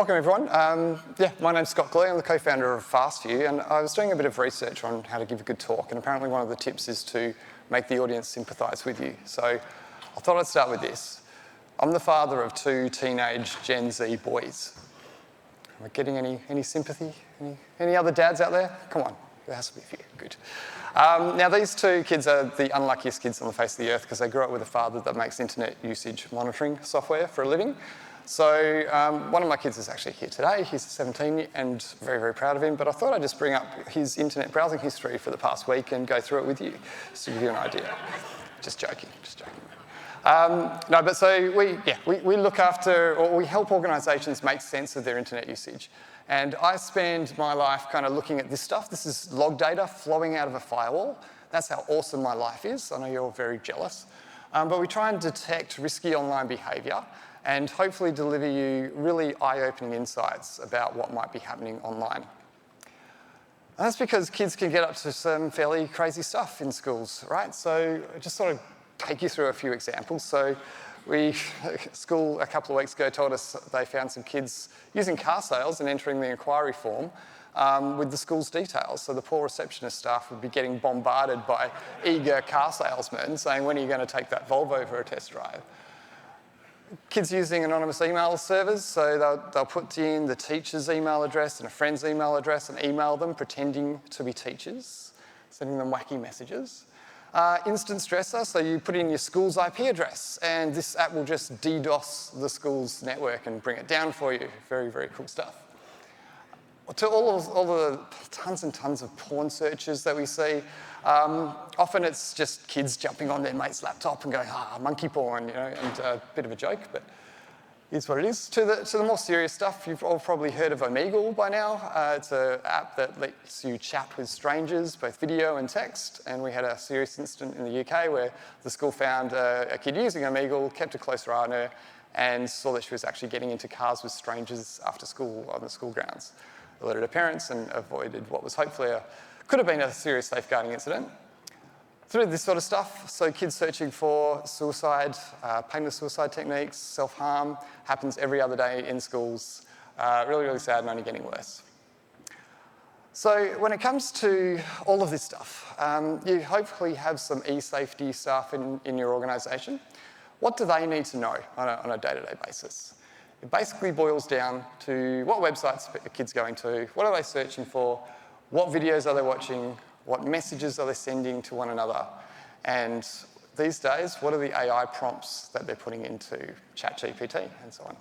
Welcome everyone. My name's Scott Glew. I'm the co-founder of Fastvue, and I was doing a bit of research on how to give a good talk, and apparently one of the tips is to make the audience sympathise with you. So I thought I'd start with this. I'm the father of two teenage Gen Z boys. Am I getting any sympathy? Any other dads out there? Come on, there has to be a few. Good. Now these two kids are the unluckiest kids on the face of the earth because they grew up with a father that makes internet usage monitoring software for a living. So one of my kids is actually here today. He's 17 and very, very proud of him. But I thought I'd just bring up his internet browsing history for the past week and go through it with you, just to give you an idea. Just joking. We look after, or we help organisations make sense of their internet usage. And I spend my life kind of looking at this stuff. This is log data flowing out of a firewall. That's how awesome my life is. I know you're all very jealous. But we try and detect risky online behaviour and hopefully deliver you really eye-opening insights about what might be happening online. And that's because kids can get up to some fairly crazy stuff in schools, right? So I just sort of take you through a few examples. So school a couple of weeks ago told us they found some kids using car sales and entering the inquiry form with the school's details. So the poor receptionist staff would be getting bombarded by eager car salesmen saying, when are you going to take that Volvo for a test drive? Kids using anonymous email servers, so they'll put in the teacher's email address and a friend's email address and email them pretending to be teachers, sending them wacky messages. Instant stressor, so you put in your school's IP address and this app will just DDoS the school's network and bring it down for you. Very, very cool stuff. To all the tons and tons of porn searches that we see, often it's just kids jumping on their mate's laptop and going, monkey porn, and a bit of a joke, but it's what it is. To the more serious stuff, you've all probably heard of Omegle by now. It's an app that lets you chat with strangers, both video and text, and we had a serious incident in the UK where the school found a kid using Omegle, kept a closer eye on her, and saw that she was actually getting into cars with strangers after school on the school grounds. Alerted her parents and avoided what was hopefully could have been a serious safeguarding incident. Through this sort of stuff, so kids searching for suicide, painless suicide techniques, self-harm, happens every other day in schools. Really, really sad and only getting worse. So when it comes to all of this stuff, you hopefully have some e-safety staff in your organisation. What do they need to know on a day-to-day basis? It basically boils down to what websites are kids going to, what are they searching for, what videos are they watching, what messages are they sending to one another, and these days, what are the AI prompts that they're putting into ChatGPT and so on.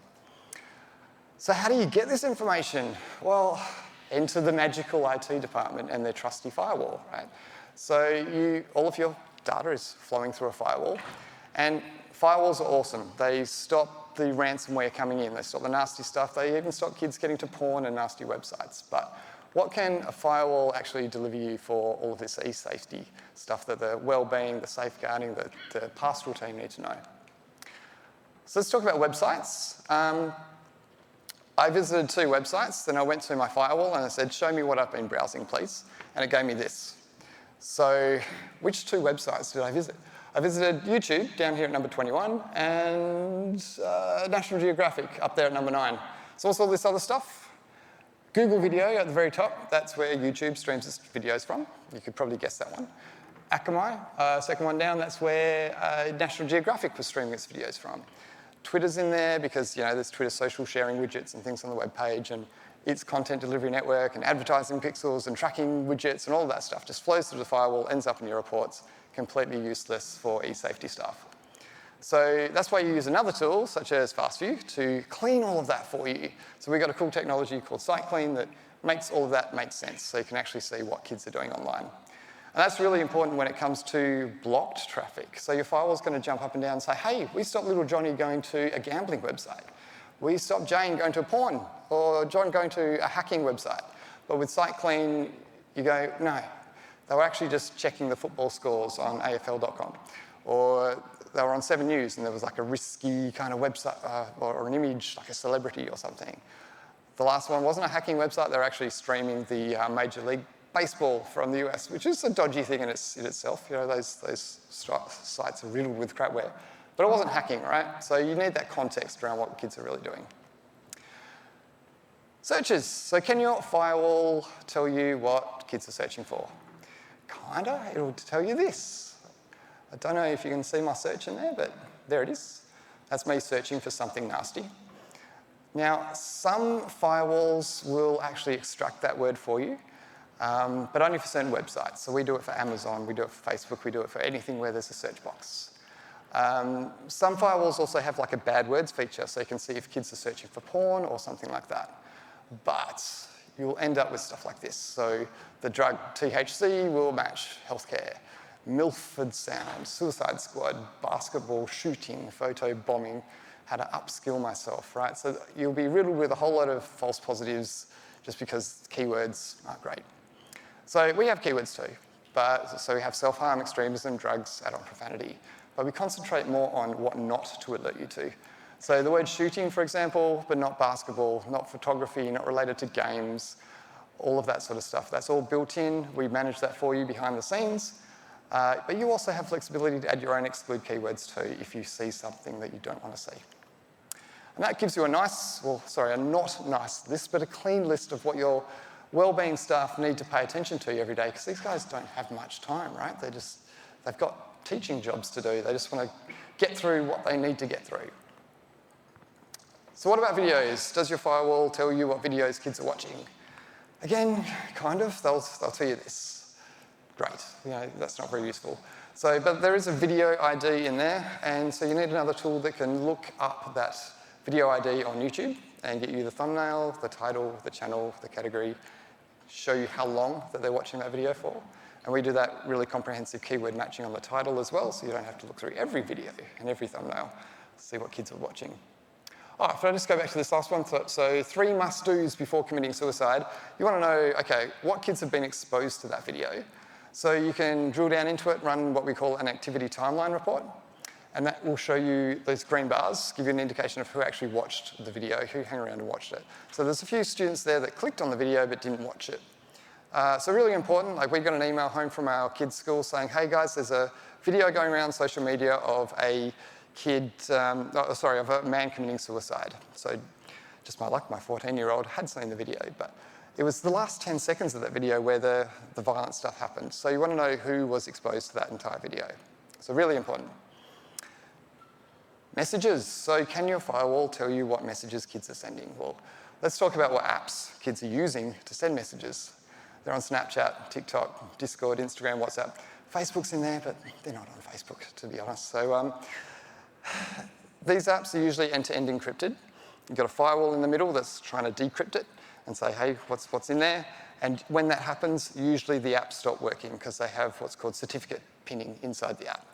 So how do you get this information? Well, enter the magical IT department and their trusty firewall, right? So all of your data is flowing through a firewall, and firewalls are awesome. They stop the ransomware coming in, they stop the nasty stuff, they even stop kids getting to porn and nasty websites. But what can a firewall actually deliver you for all of this e-safety stuff that the wellbeing, the safeguarding, the pastoral team need to know? So let's talk about websites. I visited two websites, then I went to my firewall and I said, show me what I've been browsing, please. And it gave me this. So which two websites did I visit? I visited YouTube down here at number 21 and National Geographic up there at number 9. So what's all this other stuff? Google Video at the very top, that's where YouTube streams its videos from. You could probably guess that one. Akamai, second one down, that's where National Geographic was streaming its videos from. Twitter's in there because there's Twitter social sharing widgets and things on the web page, and its content delivery network and advertising pixels and tracking widgets and all of that stuff just flows through the firewall, ends up in your reports, completely useless for e-safety stuff. So that's why you use another tool, such as Fastvue, to clean all of that for you. So we've got a cool technology called Site Clean that makes all of that make sense, so you can actually see what kids are doing online. And that's really important when it comes to blocked traffic. So your firewall's going to jump up and down and say, hey, we stopped little Johnny going to a gambling website. We stopped Jane going to a porn, or John going to a hacking website. But with Site Clean, you go, no. They were actually just checking the football scores on AFL.com. Or they were on 7 News and there was like a risky kind of website or an image, like a celebrity or something. The last one wasn't a hacking website, they were actually streaming the Major League Baseball from the US, which is a dodgy thing in itself. Those sites are riddled with crapware. But it wasn't hacking, right? So you need that context around what kids are really doing. Searches. So can your firewall tell you what kids are searching for? Kinda. It'll tell you this. I don't know if you can see my search in there, but there it is. That's me searching for something nasty. Now, some firewalls will actually extract that word for you, but only for certain websites. So we do it for Amazon, we do it for Facebook, we do it for anything where there's a search box. Some firewalls also have like a bad words feature, so you can see if kids are searching for porn or something like that. But you'll end up with stuff like this. So the drug THC will match healthcare, Milford Sound, Suicide Squad, basketball, shooting, photo bombing, how to upskill myself, right? So you'll be riddled with a whole lot of false positives just because keywords aren't great. So we have keywords too. So we have self-harm, extremism, drugs, adult profanity. But we concentrate more on what not to alert you to. So the word shooting, for example, but not basketball, not photography, not related to games, all of that sort of stuff. That's all built in. We manage that for you behind the scenes. But you also have flexibility to add your own exclude keywords too if you see something that you don't want to see. And that gives you a nice, a not nice list, but a clean list of what your wellbeing staff need to pay attention to every day, because these guys don't have much time, right? They've got teaching jobs to do. They just want to get through what they need to get through. So what about videos? Does your firewall tell you what videos kids are watching? Again, kind of. They'll tell you this. Great. That's not very useful. But there is a video ID in there, and so you need another tool that can look up that video ID on YouTube and get you the thumbnail, the title, the channel, the category, show you how long that they're watching that video for. And we do that really comprehensive keyword matching on the title as well, so you don't have to look through every video and every thumbnail to see what kids are watching. If I just go back to this last one, so 3 must-dos before committing suicide. You want to know, okay, what kids have been exposed to that video. So you can drill down into it, run what we call an activity timeline report, and that will show you those green bars, give you an indication of who actually watched the video, who hung around and watched it. So there's a few students there that clicked on the video but didn't watch it. So really important, like we got an email home from our kids' school saying, hey guys, there's a video going around social media of a of a man committing suicide. So just my luck, my 14-year-old had seen the video, but it was the last 10 seconds of that video where the violent stuff happened. So you want to know who was exposed to that entire video. So really important. Messages. So can your firewall tell you what messages kids are sending? Well, let's talk about what apps kids are using to send messages. They're on Snapchat, TikTok, Discord, Instagram, WhatsApp. Facebook's in there, but they're not on Facebook, to be honest. So these apps are usually end-to-end encrypted. You've got a firewall in the middle that's trying to decrypt it and say, hey, what's in there? And when that happens, usually the apps stop working because they have what's called certificate pinning inside the app.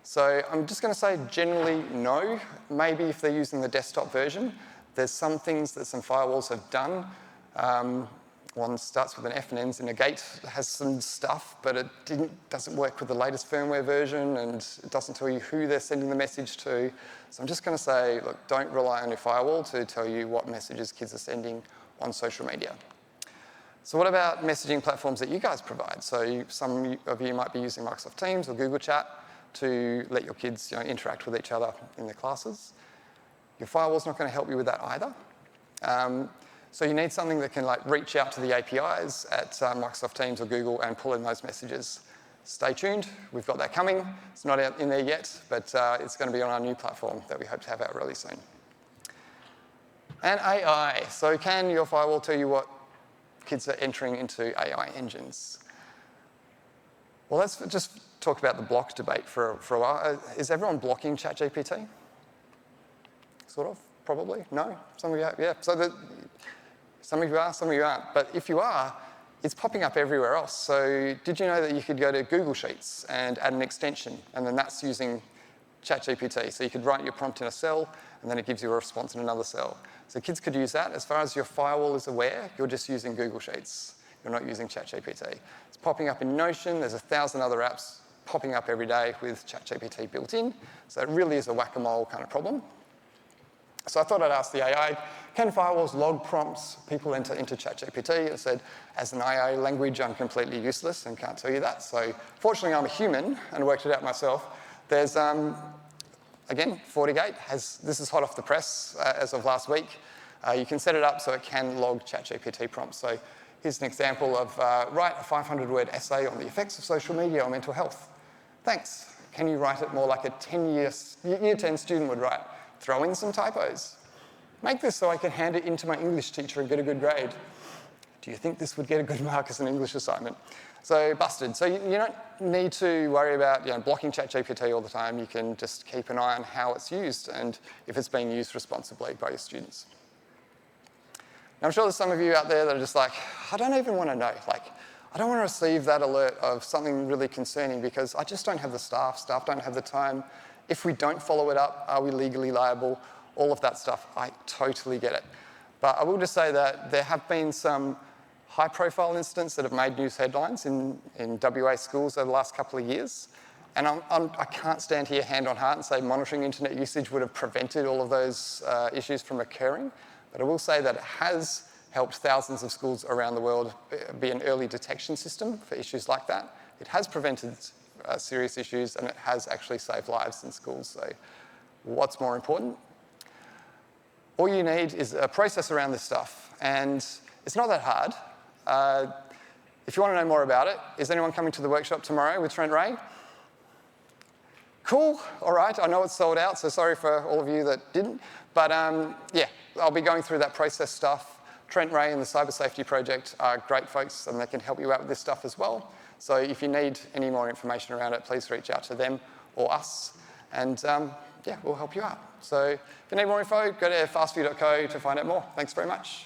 So I'm just going to say generally no. Maybe if they're using the desktop version, there's some things that some firewalls have done. One starts with an F and ends in a gate. It has some stuff, but it doesn't work with the latest firmware version, and it doesn't tell you who they're sending the message to. So I'm just going to say, look, don't rely on your firewall to tell you what messages kids are sending on social media. So what about messaging platforms that you guys provide? So some of you might be using Microsoft Teams or Google Chat to let your kids interact with each other in their classes. Your firewall's not going to help you with that either. So you need something that can reach out to the APIs at Microsoft Teams or Google and pull in those messages. Stay tuned, we've got that coming. It's not out in there yet, but it's going to be on our new platform that we hope to have out really soon. And AI. So can your firewall tell you what kids are entering into AI engines? Well, let's just talk about the block debate for a while. Is everyone blocking ChatGPT? Sort of, probably. No? Some of you are, yeah. So some of you are, some of you aren't. But if you are, it's popping up everywhere else. So did you know that you could go to Google Sheets and add an extension, and then that's using ChatGPT. So you could write your prompt in a cell, and then it gives you a response in another cell. So kids could use that. As far as your firewall is aware, you're just using Google Sheets. You're not using ChatGPT. It's popping up in Notion. There's 1,000 other apps popping up every day with ChatGPT built in. So it really is a whack-a-mole kind of problem. So I thought I'd ask the AI, can firewalls log prompts people enter into ChatGPT? It said, as an AI language, I'm completely useless and can't tell you that. So fortunately, I'm a human and worked it out myself. There's, again, FortiGate this is hot off the press as of last week. You can set it up so it can log ChatGPT prompts. So here's an example of write a 500-word essay on the effects of social media on mental health. Thanks. Can you write it more like a year 10 student would write? Throw in some typos. Make this so I can hand it into my English teacher and get a good grade. Do you think this would get a good mark as an English assignment? So busted. So you don't need to worry about blocking ChatGPT all the time. You can just keep an eye on how it's used and if it's being used responsibly by your students. Now, I'm sure there's some of you out there that are just like, I don't even want to know. I don't want to receive that alert of something really concerning because I just don't have the staff. Staff don't have the time. If we don't follow it up, are we legally liable? All of that stuff, I totally get it. But I will just say that there have been some high-profile incidents that have made news headlines in WA schools over the last couple of years. And I can't stand here hand on heart and say monitoring internet usage would have prevented all of those issues from occurring. But I will say that it has helped thousands of schools around the world be an early detection system for issues like that. It has prevented serious issues and it has actually saved lives in schools. So what's more important? All you need is a process around this stuff. And it's not that hard. If you want to know more about it, is anyone coming to the workshop tomorrow with Trent Ray? Cool, all right, I know it's sold out, so sorry for all of you that didn't. But yeah, I'll be going through that process stuff. Trent Ray and the Cyber Safety Project are great folks and they can help you out with this stuff as well. So if you need any more information around it, please reach out to them or us. And yeah, we'll help you out. So if you need more info, go to fastvue.co to find out more. Thanks very much.